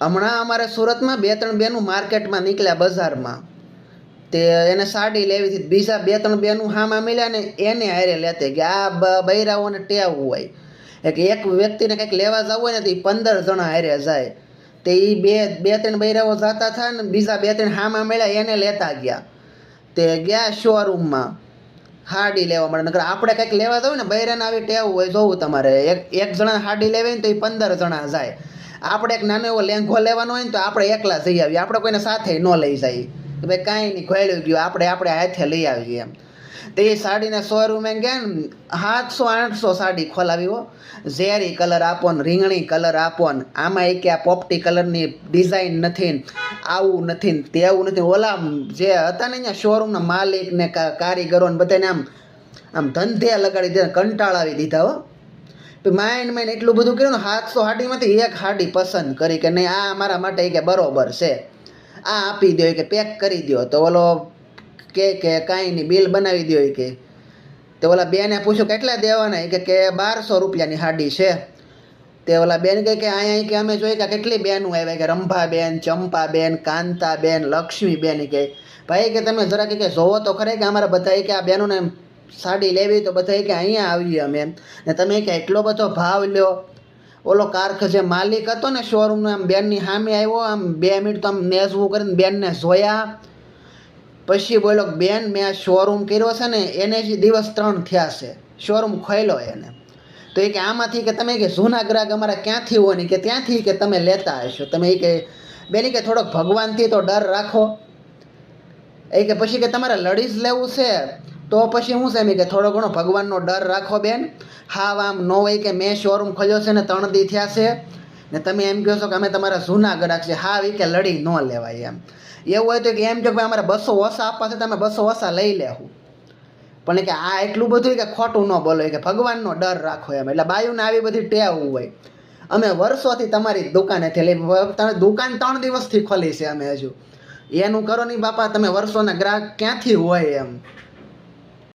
હમણાં અમારે સુરતમાં 2-3 બેનું માર્કેટમાં નીકળ્યા બજારમાં, તે એને સાડી લેવી હતી, બીજા 2-3 બેનું હામા મળ્યા ને એને હારે લેતે કે આ બૈરાઓને ટેવ હોય એક વ્યક્તિને કંઈક લેવા જવું હોય ને તો એ 15 જણા હારે જાય, તે એ 2-3 બૈરાઓ જતા હતા ને બીજા 2-3 હામા મળ્યા એને લેતા ગયા, તે ગયા શોરૂમમાં હાડી લેવા મળે. નકર આપણે કંઈક લેવા જવું ને બૈરાને આવી ટેવ હોય, જોવું તમારે એક જણા હાડી લેવી ને તો એ 15 જણા જાય. આપણે એક નાનો એવો લેંઘો લેવાનો હોય ને તો આપણે એકલા જઈ આવીએ, આપણે કોઈને સાથે ન લઈ જઈએ કે ભાઈ કાંઈ નહીં ખોળ્યું ગયું, આપણે હાથે લઈ આવીએ એમ. તો એ સાડીના શોરૂમે ગયા ને 700-800 સાડી ખોલાવી હો, ઝેરી કલર આપો ને રીંગણી કલર આપો ને આમાં એ કે આ પોપટી કલરની ડિઝાઇન નથી ને આવું નથી ને તેવું નથી. ઓલા જે હતા ને અહીંયા શોરૂમના માલિક ને કારીગરો ને બધાને આમ ધંધે લગાડી દીધા, કંટાળાવી દીધા હો. માઇન્ડ એટલું બધું કર્યું ને 700 સાડીમાંથી એક સાડી પસંદ કરી કે નહીં આ મારા માટે કે બરોબર છે, આ આપી દો કે પેક કરી દો. તો ઓલો કે કાંઈ નહીં બિલ બનાવી દો કે. તો ઓલા બેને પૂછ્યું કેટલા દેવાના કે 1200 રૂપિયાની સાડી છે. તે ઓલા બેન કહે કે અહીંયા કે અમે જોઈએ કે કેટલી બેનું આવ્યા કે રંભાબેન, ચંપાબેન, કાંતાબેન, લક્ષ્મીબેન. કે ભાઈ કે તમે જરા કે જોવો તો ખરે કે અમારા બધા કે આ બેનોને સાડી લેવી તો બધા કે અહીંયા આવીએ અમે એમ, ને તમે કે એટલો બધો ભાવ લ્યો. ઓલો કારખ જે માલિક હતો ને શોરૂમનો આમ બેનની સામે આવ્યો, આમ 2 મિનિટ તો આમ નેસવું કરીને બેનને જોયા, પછી બોલો બેન મેં આ શોરૂમ કર્યો છે ને એને જ દિવસ 3 થયા છે શોરૂમ ખોલ્યો એને. તો એ કે આમાંથી કે તમે કે જૂના ગ્રાહક અમારા ક્યાંથી હોય ને કે ત્યાંથી કે તમે લેતા હશો, તમે એ કે બેન કે થોડોક ભગવાનથી તો ડર રાખો. એ કે પછી કે તમારે લડી જ લેવું છે તો પછી હું છે એમ કે થોડો ઘણો ભગવાનનો ડર રાખો બેન. હા આમ ન હોય કે મેં શોરૂમ ખોલ્યો છે ને 3 દી થયા છે ને તમે એમ કહો છો કે અમે તમારા જૂના ગ્રાહક છે. હા એ કે લડી ન લેવાય એમ. એવું હોય તો કે એમ જો કે અમારે 200 ઓછા આપવા છે તમે 200 ઓછા લઈ લેવું, પણ કે આ એટલું બધું કે ખોટું ન બોલો કે ભગવાનનો ડર રાખો એમ. એટલે બાયુને આવી બધી ટેવ હોય. અમે વર્ષોથી તમારી દુકાનેથી લઈ, તમે દુકાન 3 દિવસથી ખોલી છે અમે, હજુ એનું કરો નહીં બાપા, તમે વર્ષોના ગ્રાહક ક્યાંથી હોય એમ.